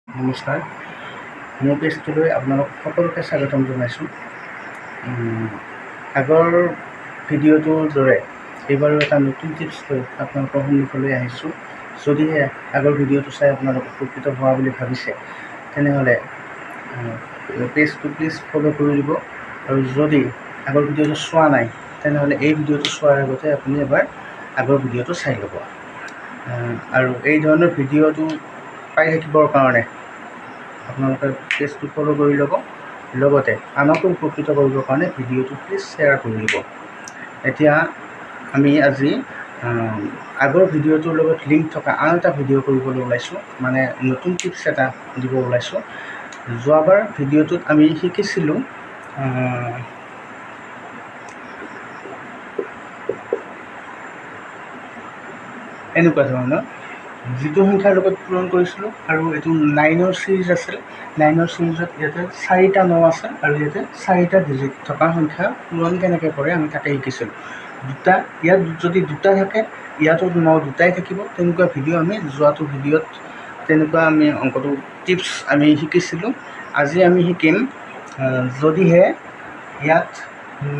নমস্কাৰ, মোৰ পেজটোলৈ আপোনালোক সকলোকে স্বাগতম জনাইছোঁ। আগৰ ভিডিঅ'টোৰ দৰে এইবাৰো এটা নতুন টিপছ লৈ আপোনালোকৰ সন্মুখলৈ আহিছোঁ। যদিহে আগৰ ভিডিঅ'টো চাই আপোনালোক উপকৃত হোৱা বুলি ভাবিছে, তেনেহ'লে পেজটো প্লিজ ফ'ল' কৰি দিব। আৰু যদি আগৰ ভিডিঅ'টো চোৱা নাই, তেনেহ'লে এই ভিডিঅ'টো চোৱাৰ আগতে আপুনি এবাৰ আগৰ ভিডিঅ'টো চাই ল'ব। আৰু এই ধৰণৰ ভিডিঅ'টো পাই থাকিবৰ কাৰণে আপোনালোকে পেজটো ফ'ল' কৰি ল'ব, লগতে আনকো উপকৃত কৰিবৰ কাৰণে ভিডিঅ'টো প্লিজ শ্বেয়াৰ কৰি দিব। এতিয়া আমি আজি আগৰ ভিডিঅ'টোৰ লগত লিংক থকা আন এটা ভিডিঅ' কৰিবলৈ ওলাইছোঁ, মানে নতুন টিপছ এটা দিব ওলাইছোঁ। যোৱাবাৰ ভিডিঅ'টোত আমি শিকিছিলোঁ এনেকুৱা ধৰণৰ, যিটো সংখ্যাৰ লগত পূৰণ কৰিছিলোঁ, আৰু এইটো 9ৰ ছিৰিজ আছিল। 9ৰ ছিৰিজত ইয়াতে 4টা 9 আছে, আৰু ইয়াতে 4টা ডিজিট থকা সংখ্যা পূৰণ কেনেকৈ কৰে আমি তাকে শিকিছিলোঁ। ইয়াত যদি দুটা থাকে, ইয়াতো 9 দুটাই থাকিব। তেনেকুৱা ভিডিঅ' আমি যোৱাটো ভিডিঅ'ত তেনেকুৱা আমি অংকটো টিপছ আমি শিকিছিলোঁ। আজি আমি শিকিম, যদিহে ইয়াত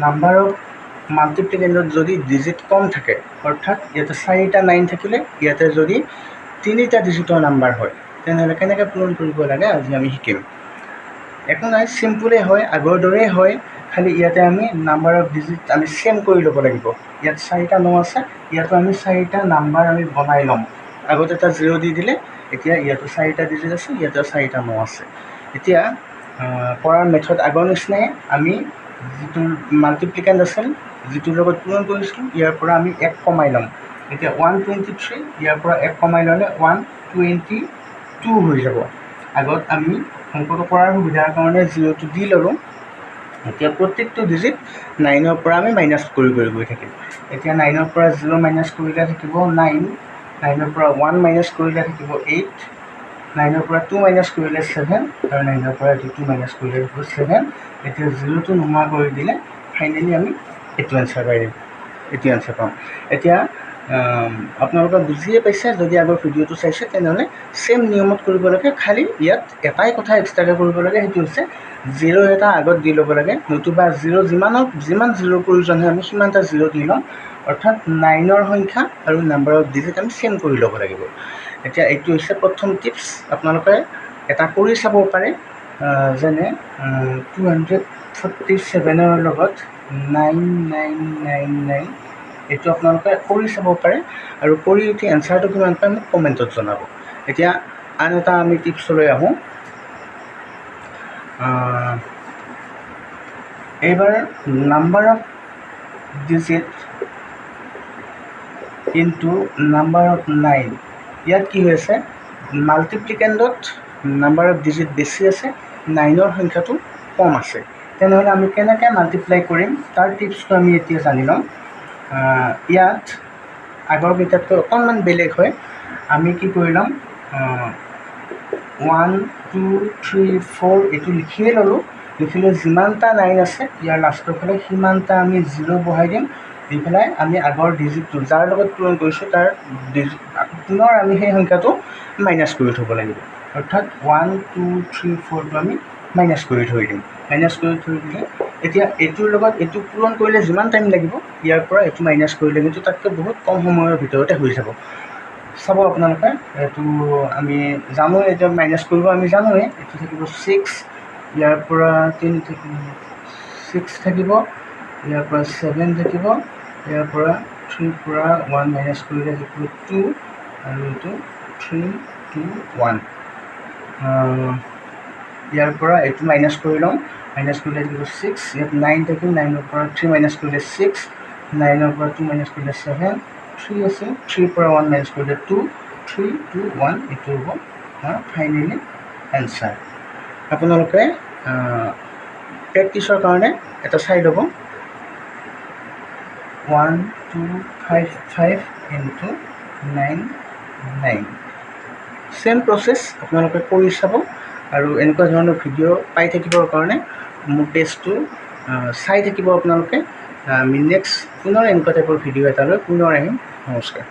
নাম্বাৰ অফ মাল্টিপ্লিকেণ্ডত যদি ডিজিট কম থাকে, অৰ্থাৎ ইয়াতে 4টা 9 থাকিলে ইয়াতে যদি 3টা ডিজিটৰ নাম্বাৰ হয়, তেনেহ'লে কেনেকৈ পূৰণ কৰিব লাগে আজি আমি শিকিম। একো নাই, চিম্পুলেই হয়, আগৰ দৰেই হয়, খালি ইয়াতে আমি নাম্বাৰ অফ ডিজিট আমি চেম কৰি ল'ব লাগিব। ইয়াত 4টা 9 আছে, ইয়াতো আমি 4টা নাম্বাৰ আমি বনাই ল'ম। আগত এটা 0 দি দিলে, এতিয়া ইয়াতো 4টা ডিজিট আছে, ইয়াতো 4টা 9 আছে। এতিয়া কৰাৰ মেথড আগৰ নিচিনাই, আমি যিটো মাল্টিপ্লিকেণ্ড আছিল, যিটোৰ লগত পূৰণ কৰিছিলোঁ, ইয়াৰ পৰা আমি 1 কমাই ল'ম। এতিয়া 123, ইয়াৰ পৰা 1 কমাই ল'লে 122 হৈ যাব। আগত আমি অংকটো কৰাৰ সুবিধাৰ কাৰণে 0টো দি ল'লোঁ। এতিয়া প্ৰত্যেকটো ডিজিট 9ৰ পৰা আমি মাইনাছ কৰি গৈ থাকিম। এতিয়া 9ৰ পৰা 0 মাইনাছ কৰিলে থাকিব 9, 9ৰ পৰা 1 মাইনাছ কৰিলে থাকিব 8, 9ৰ পৰা 2 মাইনাছ কৰিলে 7, আৰু 9ৰ পৰা 2 মাইনাছ কৰিলে থাকিব 7। এতিয়া 0টো নোহোৱা কৰি দিলে ফাইনেলি আমি এইটো এনচাৰ পাম। এতিয়া আপোনালোকে বুজিয়ে পাইছে, যদি আগৰ ভিডিঅ'টো চাইছে তেনেহ'লে চেম নিয়মত কৰিব লাগে। খালি ইয়াত এটাই কথা এক্সট্ৰাকৈ কৰিব লাগে, সেইটো হৈছে 0 এটা আগত দি ল'ব লাগে, নতুবা 0 যিমান 0ৰ প্ৰয়োজন হয় আমি সিমানটা 0 দি ল'ম। অৰ্থাৎ 9ৰ সংখ্যা আৰু নাম্বাৰ অফ ডিজিট আমি চেম কৰি ল'ব লাগিব। এতিয়া এইটো হৈছে প্ৰথম টিপছ। আপোনালোকে এটা কৰি চাব পাৰে, যেনে 247ৰ লগত 9999, এইটো আপোনালোকে কৰি চাব পাৰে, আৰু কৰি উঠি এনচাৰটো কিমান পায় মোক কমেণ্টত জনাব। এতিয়া আন এটা আমি টিপছলৈ আহোঁ। এইবাৰ number of digit into number of 9, ইয়াত কি হৈ আছে, মাল্টিপ্লিকেণ্ডত নাম্বাৰ অফ ডিজিট বেছি আছে, 9ৰ সংখ্যাটো কম আছে। তেনেহ'লে আমি কেনেকৈ মাল্টিপ্লাই কৰিম তাৰ টিপছটো আমি এতিয়া জানি ল'ম। ইয়াত আগৰ কেইটাতকৈ অকণমান বেলেগ হয়। আমি কি কৰি ল'ম, 1 2 3 4 এইটো লিখিয়ে ল'লোঁ। লিখিলে যিমানটা 9 আছে ইয়াৰ লাষ্টৰ ফালে সিমানটা আমি 0 বহাই দিম। দি পেলাই আমি আগৰ ডিজিটটো যাৰ লগত পূৰণ কৰিছোঁ তাৰ পুনৰ আমি সেই সংখ্যাটো মাইনাছ কৰি থ'ব লাগিব। অৰ্থাৎ 1 2 3 4টো আমি মাইনাছ কৰি থৈ দিম। মাইনাছ কৰি থৈ দিলে এতিয়া এইটোৰ লগত এইটো পূৰণ কৰিলে যিমান টাইম লাগিব, ইয়াৰ পৰা এইটো মাইনাছ কৰিলে কিন্তু তাতকৈ বহুত কম সময়ৰ ভিতৰতে হৈ যাব। চাব আপোনালোকে, এইটো আমি জানোৱে, এতিয়া মাইনাছ কৰিব আমি জানোৱে। এইটো থাকিব 6, ইয়াৰ পৰা 3 থাকিব 6 থাকিব, ইয়াৰ পৰা 7 থাকিব, ইয়াৰ পৰা 3 পৰা 1 মাইনাছ কৰিলে থাকিব 2, আৰু এইটো 3 2 1। ইয়াৰ পৰা এইটো মাইনাছ কৰি ল'ম, মাইনাছ কৰিলে থাকিব 6, ইয়াত 9 থাকিল, 9ৰ পৰা 3 মাইনাছ কৰিলে 6, 9ৰ পৰা 2 মাইনাছ কৰিলে 7, 3 আছে, 3 পৰা 1 মাইনাছ কৰিলে 2, 3 2 1, এইটো হ'ব আমাৰ ফাইনেলি এনচাৰ। আপোনালোকে প্ৰেক্টিছৰ কাৰণে এটা চাই ল'ব, 1255 ইনটু 9 9। চেম প্ৰচেছ আপোনালোকে কৰি চাব, আৰু এনেকুৱা ধৰণৰ ভিডিঅ' পাই থাকিবৰ কাৰণে মোৰ পেজটো চাই থাকিব আপোনালোকে। আমি নেক্সট পুনৰ এনেকুৱা টাইপৰ ভিডিঅ' এটালৈ পুনৰ আহিম। নমস্কাৰ।